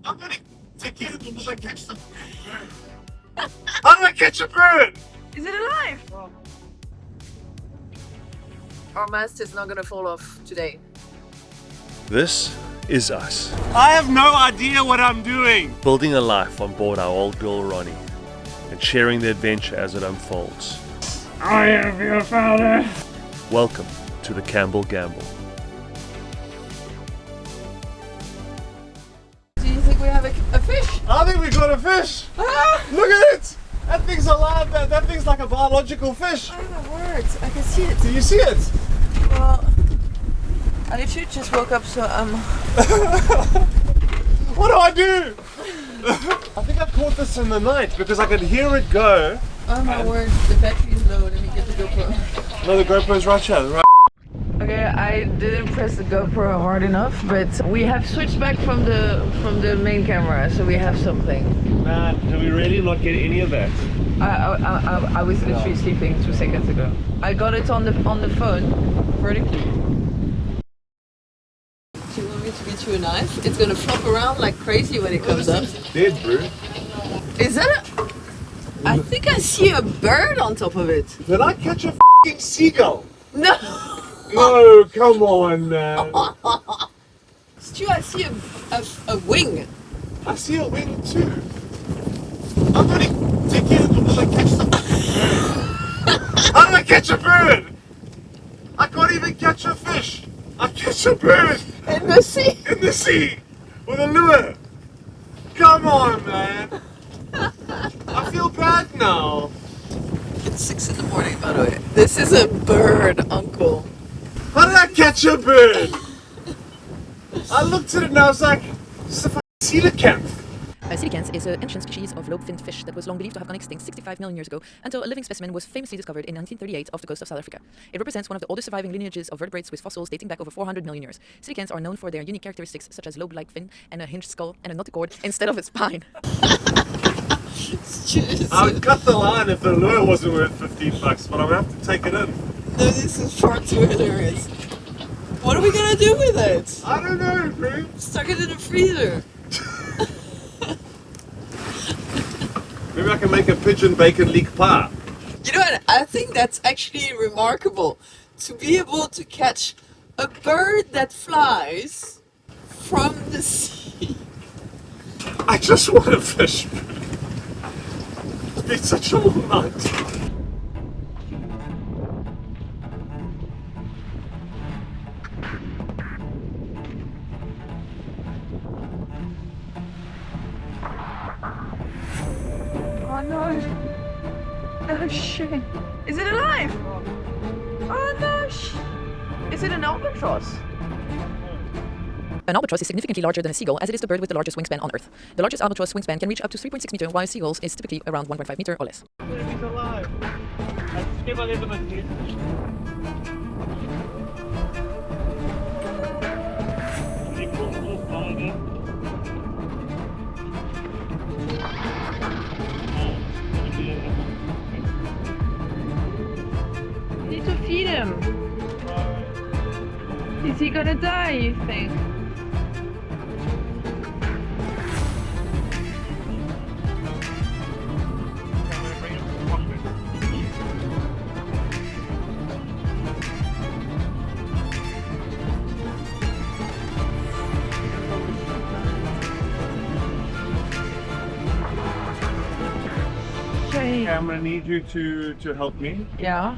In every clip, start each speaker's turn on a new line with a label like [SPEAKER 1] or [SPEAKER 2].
[SPEAKER 1] I'm gonna take it until I catch the bird. How do I catch a bird?
[SPEAKER 2] Is it alive? Our mast is not gonna fall off today.
[SPEAKER 3] This is us,
[SPEAKER 1] I have no idea what I'm doing.
[SPEAKER 3] building a life on board our old girl Ronnie and sharing the adventure as it unfolds.
[SPEAKER 1] I am your father.
[SPEAKER 3] Welcome to the Campbell Gamble.
[SPEAKER 2] Do you think we have a fish?
[SPEAKER 1] I think we got a fish.
[SPEAKER 2] Ah!
[SPEAKER 1] Look at it. That thing's alive. That thing's like a biological fish.
[SPEAKER 2] Oh my word, I can see it.
[SPEAKER 1] Do you see it?
[SPEAKER 2] Well, I literally just woke up, so
[SPEAKER 1] What do I do? I think I caught this in the night because I could hear it go.
[SPEAKER 2] oh my word, the battery is low. Let me get the GoPro.
[SPEAKER 1] No, the GoPro's right here. Right.
[SPEAKER 2] Okay, I didn't press the GoPro hard enough, but we have switched back from the main camera, so we have something.
[SPEAKER 1] Man, did we really not get any of that?
[SPEAKER 2] I was literally sleeping 2 seconds ago. I got it on the phone vertically. Do you want me to get you a knife? It's gonna flop around like crazy when it comes up.
[SPEAKER 1] Dead, bro.
[SPEAKER 2] Is that a... I think I see a bird on top of it.
[SPEAKER 1] Did I catch a f***ing seagull?
[SPEAKER 2] No!
[SPEAKER 1] No, come on, man.
[SPEAKER 2] Stu, I see a wing.
[SPEAKER 1] I see a wing too. I'm gonna take it until I catch something. How do I catch a bird? I can't even catch a fish. I catch a bird
[SPEAKER 2] In the sea.
[SPEAKER 1] in the sea with a lure. Come on, man. I feel bad now.
[SPEAKER 2] It's 6 in the morning, by the way. This is a bird, uncle.
[SPEAKER 1] How did I catch a bird? I looked at it and I was like, it's a fucking coelacanth.
[SPEAKER 4] Coelacanth is an ancient species of lobe-finned fish that was long believed to have gone extinct 65 million years ago until a living specimen was famously discovered in 1938 off the coast of South Africa. It represents one of the oldest surviving lineages of vertebrates with fossils dating back over 400 million years. Coelacanths are known for their unique characteristics such as lobe-like fin and a hinged skull and a knotted instead of a spine.
[SPEAKER 1] I would cut the line if the lure wasn't worth $15, but I'm gonna have to take it in.
[SPEAKER 2] No, this is far too hilarious. What are we gonna do with it?
[SPEAKER 1] I don't know, bro.
[SPEAKER 2] Stuck it in the freezer.
[SPEAKER 1] Maybe I can make a pigeon bacon leek pie.
[SPEAKER 2] You know what? I think that's actually remarkable. To be able to catch a bird that flies from the sea.
[SPEAKER 1] I just want to fish. It's been such a long night.
[SPEAKER 2] Oh no. No shit. Is it alive? Oh no. Is it an albatross?
[SPEAKER 4] An albatross is significantly larger than a seagull, as it is the bird with the largest wingspan on Earth. The largest albatross wingspan can reach up to 3.6 meters, while a seagull's is typically around 1.5 meter or less.
[SPEAKER 1] He's alive.
[SPEAKER 2] You need to feed him. Is he gonna die, you think?
[SPEAKER 1] Okay, I'm gonna need you to help me.
[SPEAKER 2] Yeah.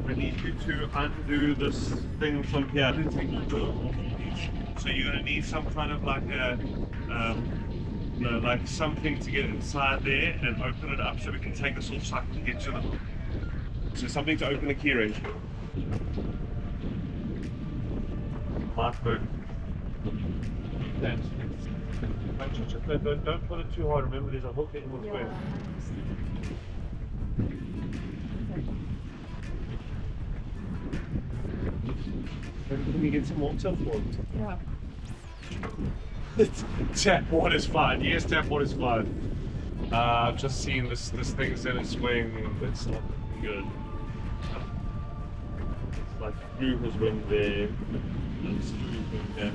[SPEAKER 1] I need you to undo this thing from here. So you're gonna need some kind of like a, like something to get inside there and open it up so we can take this off so I can get to the hook. So something to open the key ring. Might work. Thanks. Don't put it too hard. Remember, there's a hook in the square. Can we get some water for it?
[SPEAKER 2] Yeah.
[SPEAKER 1] Tap water is fine. Yes, tap water is fine. I've just seen this thing's in a swing. It's not good. It's like screw has went there and screw went there.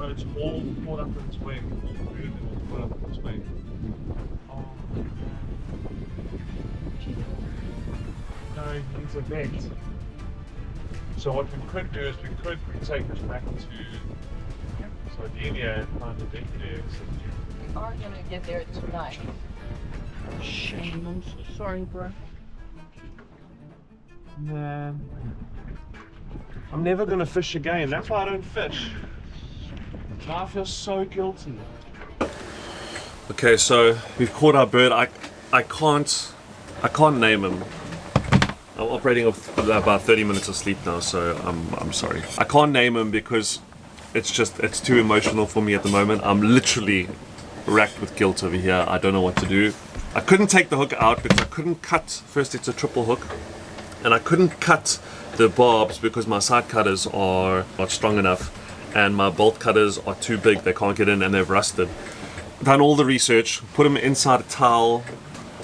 [SPEAKER 1] So it's all caught up in its wing. All caught up in its wing. Oh, no, he needs a net. So what we could do is we could take this back to Sardinia and find a net there.
[SPEAKER 2] We are gonna get there tonight. Shame, I'm so sorry, bro.
[SPEAKER 1] Man, I'm never gonna fish again. That's why I don't fish. I feel so guilty.
[SPEAKER 3] Okay, so we've caught our bird. I can't name him. I'm operating off about 30 minutes of sleep now, so I'm sorry. I can't name him because it's too emotional for me at the moment. I'm literally racked with guilt over here. I don't know what to do. I couldn't take the hook out because I couldn't cut. First, it's a triple hook, and I couldn't cut the barbs because my side cutters are not strong enough, and my bolt cutters are too big. They can't get in, and they've rusted. Done all the research, put them inside a towel,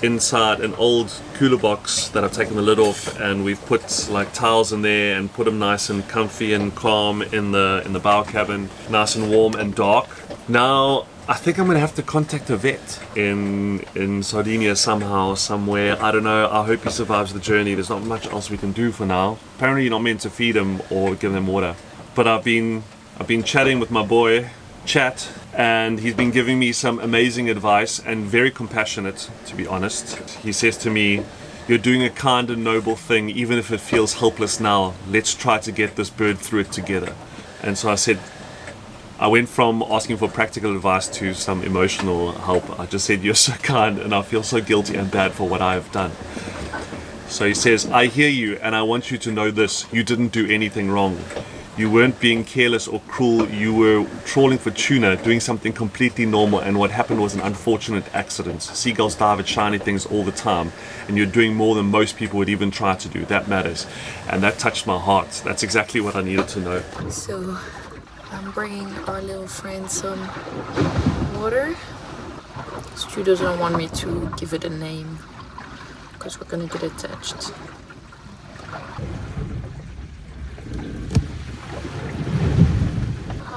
[SPEAKER 3] inside an old cooler box that I've taken the lid off, and we've put like towels in there and put them nice and comfy and calm in the bow cabin, nice and warm and dark. Now I think I'm gonna have to contact a vet in Sardinia somehow, somewhere. I don't know. I hope he survives the journey. There's not much else we can do for now. Apparently you're not meant to feed him or give him water. But I've been chatting with my boy, Chat, and he's been giving me some amazing advice and very compassionate, to be honest. He says to me, "You're doing a kind and noble thing, even if it feels helpless now. Let's try to get this bird through it together." And so I went from asking for practical advice to some emotional help. I just said, "You're so kind and I feel so guilty and bad for what I have done." So he says, "I hear you and I want you to know this. You didn't do anything wrong. You weren't being careless or cruel. You were trawling for tuna, doing something completely normal, and what happened was an unfortunate accident. Seagulls dive at shiny things all the time, and you're doing more than most people would even try to do. That matters." And that touched my heart. That's exactly what I needed to know.
[SPEAKER 5] So I'm bringing our little friend some water. Stu doesn't want me to give it a name because we're gonna get attached.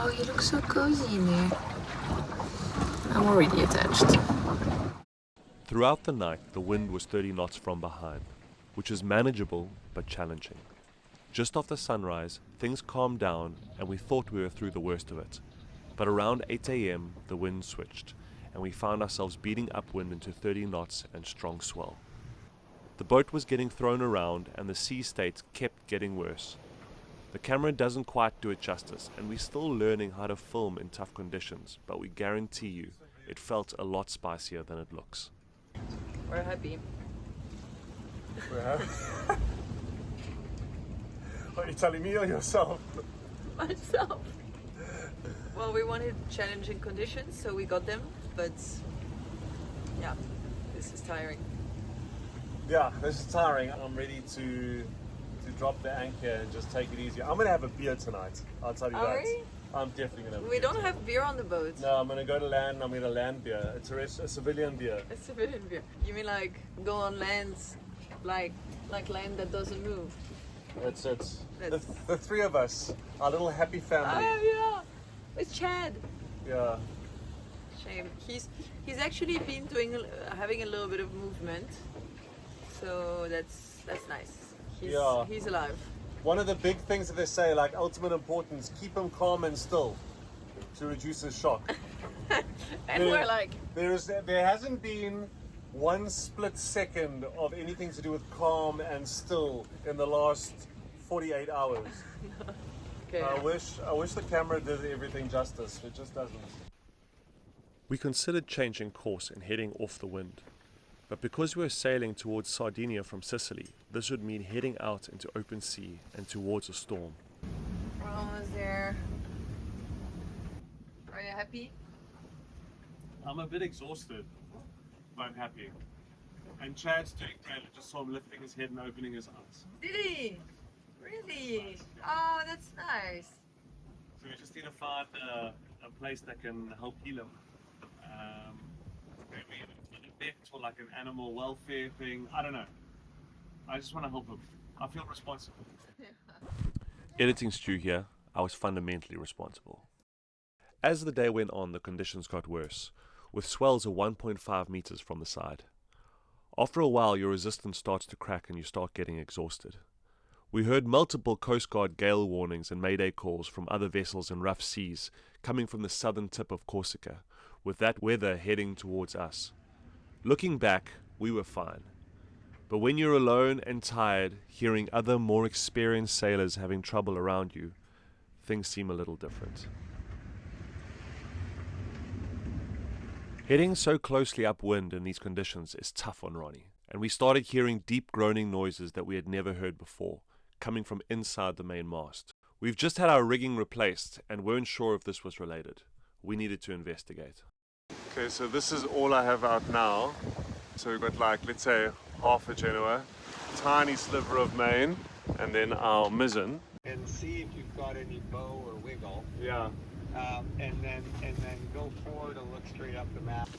[SPEAKER 5] Oh, you look so cozy in there. I'm already attached.
[SPEAKER 3] Throughout the night, the wind was 30 knots from behind, which is manageable but challenging. Just after sunrise, things calmed down and we thought we were through the worst of it. But around 8 a.m., the wind switched and we found ourselves beating upwind into 30 knots and strong swell. The boat was getting thrown around and the sea state kept getting worse. The camera doesn't quite do it justice, and we're still learning how to film in tough conditions, but we guarantee you, it felt a lot spicier than it looks.
[SPEAKER 2] We're happy.
[SPEAKER 1] Are you telling me or yourself?
[SPEAKER 2] Myself. Well, we wanted challenging conditions, so we got them, but yeah, this is tiring.
[SPEAKER 1] Yeah, this is tiring. I'm ready to drop the anchor and just take it easy. I'm gonna have a beer tonight. I'll tell you
[SPEAKER 2] Are
[SPEAKER 1] that.
[SPEAKER 2] we?
[SPEAKER 1] I'm definitely gonna have a
[SPEAKER 2] We
[SPEAKER 1] beer
[SPEAKER 2] don't
[SPEAKER 1] tonight.
[SPEAKER 2] have beer on the boat.
[SPEAKER 1] No, I'm gonna go to land. I'm gonna land beer. It's a civilian beer.
[SPEAKER 2] It's civilian beer. You mean like go on land, like land that doesn't move?
[SPEAKER 1] It's
[SPEAKER 2] That's-
[SPEAKER 1] the three of us, our little happy family.
[SPEAKER 2] Oh yeah, it's Chad.
[SPEAKER 1] Yeah.
[SPEAKER 2] Shame. He's actually been having a little bit of movement, so that's nice. He's alive.
[SPEAKER 1] One of the big things that they say, like ultimate importance, keep him calm and still to reduce his shock.
[SPEAKER 2] And we're like,
[SPEAKER 1] There hasn't been one split second of anything to do with calm and still in the last 48 hours.
[SPEAKER 2] okay.
[SPEAKER 1] I wish the camera did everything justice. It just doesn't.
[SPEAKER 3] We considered changing course and heading off the wind. But because we were sailing towards Sardinia from Sicily, this would mean heading out into open sea and towards a storm.
[SPEAKER 2] We're almost there. Are you happy?
[SPEAKER 1] I'm a bit exhausted, but I'm happy. And Chad's doing great. I just saw him lifting his head and opening his eyes.
[SPEAKER 2] Did he? Really? Oh, that's nice.
[SPEAKER 1] So we just need to find a place that can help heal him. Maybe a vet or like an animal welfare thing. I don't know. I just want to help him. I feel responsible.
[SPEAKER 3] Editing Stu here, I was fundamentally responsible. As the day went on, the conditions got worse, with swells of 1.5 meters from the side. After a while, your resistance starts to crack and you start getting exhausted. We heard multiple Coast Guard gale warnings and mayday calls from other vessels in rough seas coming from the southern tip of Corsica, with that weather heading towards us. Looking back, we were fine. But when you're alone and tired, hearing other more experienced sailors having trouble around you, things seem a little different. Heading so closely upwind in these conditions is tough on Ronnie, and we started hearing deep groaning noises that we had never heard before, coming from inside the main mast. We've just had our rigging replaced and weren't sure if this was related. We needed to investigate.
[SPEAKER 1] Okay, so this is all I have out now. So we've got like, let's say, half a Genoa, tiny sliver of main, and then our mizzen.
[SPEAKER 6] And see if you've got any bow or wiggle,
[SPEAKER 1] Yeah.
[SPEAKER 6] and then go forward and look straight up the map.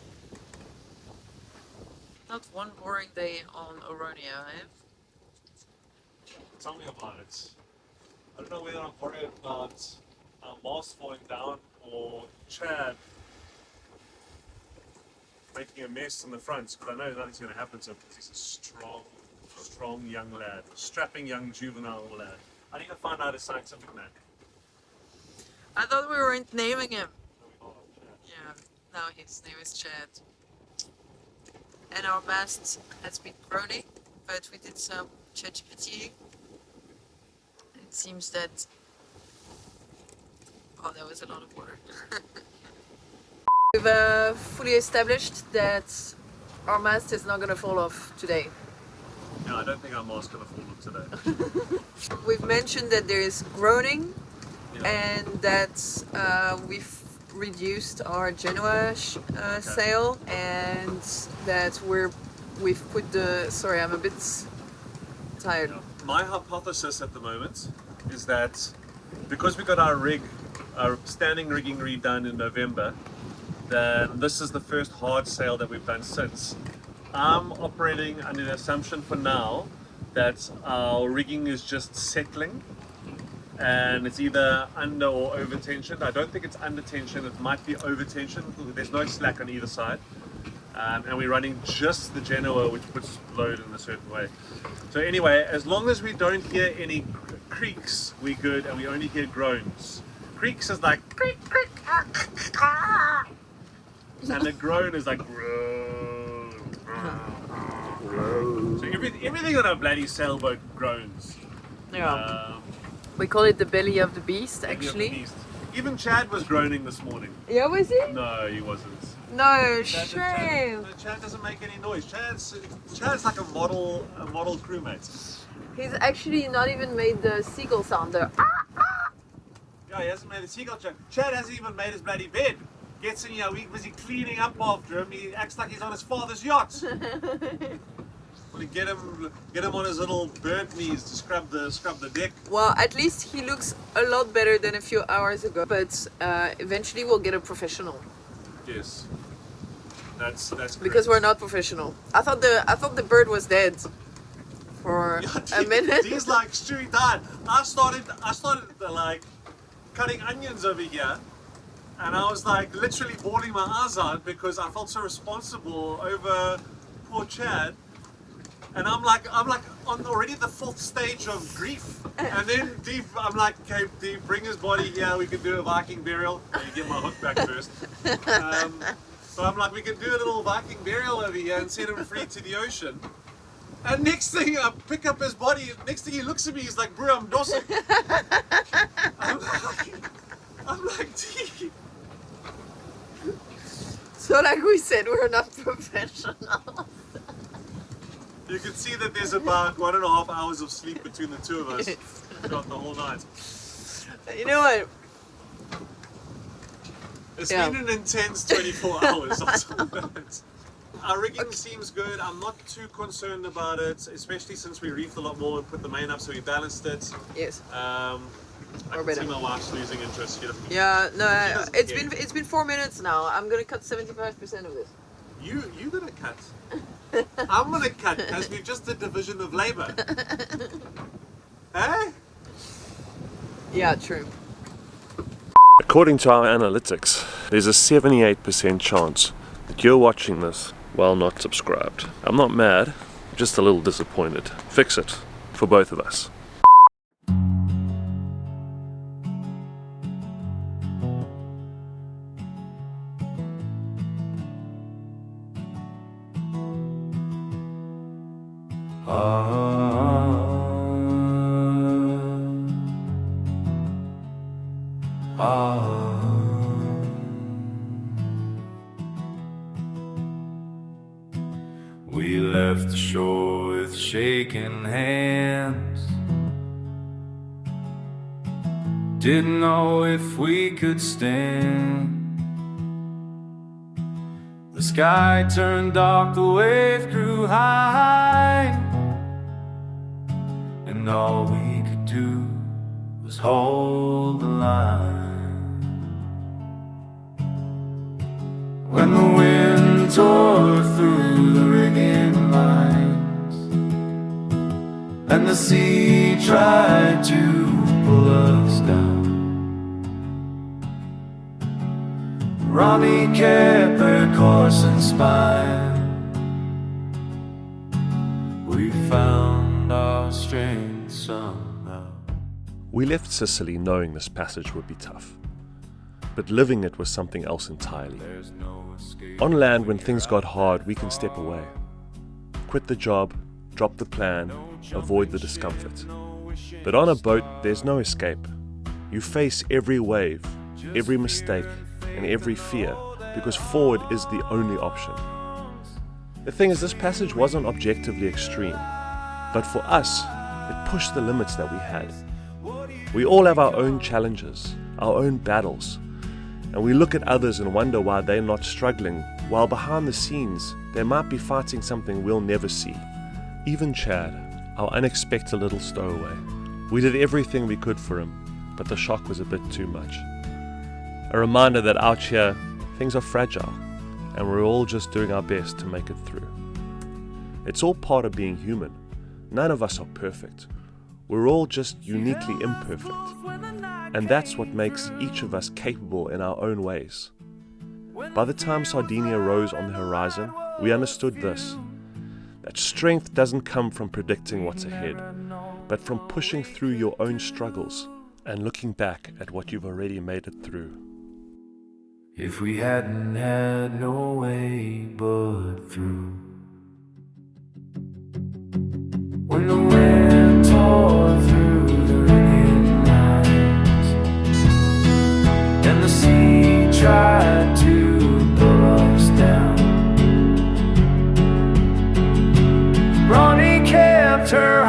[SPEAKER 2] Not one boring day on Oronia, eh?
[SPEAKER 3] Tell me about it. I don't know whether I'm worried about our mast falling down or Chad making a mess in the front, because I know nothing's going to happen to him because he's a strong young lad, strapping young juvenile lad. I need to find out his scientific name.
[SPEAKER 2] I thought we weren't naming him.
[SPEAKER 3] Oh,
[SPEAKER 2] Yeah, now his name is Chad. And our mast has been groaning, but we did some ChatGPT. It seems that... Oh, there was a lot of water. We've fully established that our mast is not going to fall off today.
[SPEAKER 3] Yeah, I don't think our mast's going to fall off today.
[SPEAKER 2] We've mentioned that there is groaning,
[SPEAKER 3] Yeah.
[SPEAKER 2] and that we've reduced our Genoa sail, and that we've put the... Sorry, I'm a bit tired.
[SPEAKER 3] My hypothesis at the moment is that because we got our standing rigging redone in November, then this is the first hard sail that we've done since. I'm operating under the assumption for now that our rigging is just settling and it's either under or over tensioned. I don't think it's under tension, it might be over tension. There's no slack on either side. And we're running just the Genoa, which puts load in a certain way. So anyway, as long as we don't hear any creaks, we're good, and we only hear groans. Creaks is like creak, creak, and the groan is like groan, groan. So everything on a bloody sailboat groans.
[SPEAKER 2] Yeah. We call it the belly of the beast,
[SPEAKER 3] Belly of the
[SPEAKER 2] actually.
[SPEAKER 3] beast. Even Chad was groaning this morning.
[SPEAKER 2] Yeah, was he?
[SPEAKER 3] No, he wasn't.
[SPEAKER 2] No,
[SPEAKER 3] Chad
[SPEAKER 2] shame.
[SPEAKER 3] doesn't make any noise. Chad's like a model crewmate.
[SPEAKER 2] He's actually not even made the seagull sound there.
[SPEAKER 3] Yeah, he hasn't made a seagull Chad. Chad hasn't even made his bloody bed. Gets in here, we busy cleaning up after him. He acts like he's on his father's yacht. Want to get him on his little bird knees to scrub the deck.
[SPEAKER 2] Well, at least he looks a lot better than a few hours ago. But eventually we'll get a professional.
[SPEAKER 3] Yes, that's correct.
[SPEAKER 2] Because we're not professional. I thought the bird was dead for a minute.
[SPEAKER 3] He's like Stewie died. I started like cutting onions over here, and I was like literally bawling my eyes out because I felt so responsible over poor Chad. And I'm like on already the 4th stage of grief. And then Deep, I'm like, okay, Deep, bring his body here. We can do a Viking burial. Let me get my hook back first. So I'm like, we can do a little Viking burial over here and set him free to the ocean. And next thing I pick up his body. Next thing he looks at me, he's like, bro, I'm dossing. I'm like, Deep.
[SPEAKER 2] So like we said, we're not professional.
[SPEAKER 3] You can see that there's about 1.5 hours of sleep between the two of us throughout the whole night.
[SPEAKER 2] You know what?
[SPEAKER 3] It's been an intense 24 hours. Our rigging seems good. I'm not too concerned about it, especially since we reefed a lot more and put the main up, so we balanced it.
[SPEAKER 2] Yes.
[SPEAKER 3] I can see my wife's losing interest.
[SPEAKER 2] Yeah, no, it's been 4 minutes now. I'm gonna cut 75% of this.
[SPEAKER 3] You're gonna cut. I'm gonna cut because we've just did division of labor. Eh?
[SPEAKER 2] Yeah, true.
[SPEAKER 3] According to our analytics, there's a 78% chance that you're watching this while not subscribed. I'm not mad, I'm just a little disappointed. Fix it, for both of us.
[SPEAKER 7] We left the shore with shaking hands. Didn't know if we could stand. The sky turned dark, the wave grew high, and all we could do was hold the line. When the wind tore through the rigging lines, and the sea tried to pull us down, Ronnie kept her course and spine. We found our strength somehow.
[SPEAKER 3] We left Sicily knowing this passage would be tough, but living it was something else entirely. On land, when things got hard, we can step away. Quit the job, drop the plan, avoid the discomfort. But on a boat, there's no escape. You face every wave, every mistake, and every fear, because forward is the only option. The thing is, this passage wasn't objectively extreme, but for us, it pushed the limits that we had. We all have our own challenges, our own battles, and we look at others and wonder why they're not struggling, while behind the scenes, they might be fighting something we'll never see. Even Chad, our unexpected little stowaway. We did everything we could for him, but the shock was a bit too much. A reminder that out here, things are fragile, and we're all just doing our best to make it through. It's all part of being human. None of us are perfect. We're all just uniquely imperfect. And that's what makes each of us capable in our own ways. By the time Sardinia rose on the horizon, we understood this: that strength doesn't come from predicting what's ahead, but from pushing through your own struggles and looking back at what you've already made it through.
[SPEAKER 7] If we hadn't had no way but through. When the wind tore through the rigging lines, and the sea tried to pull us down, Ronnie kept her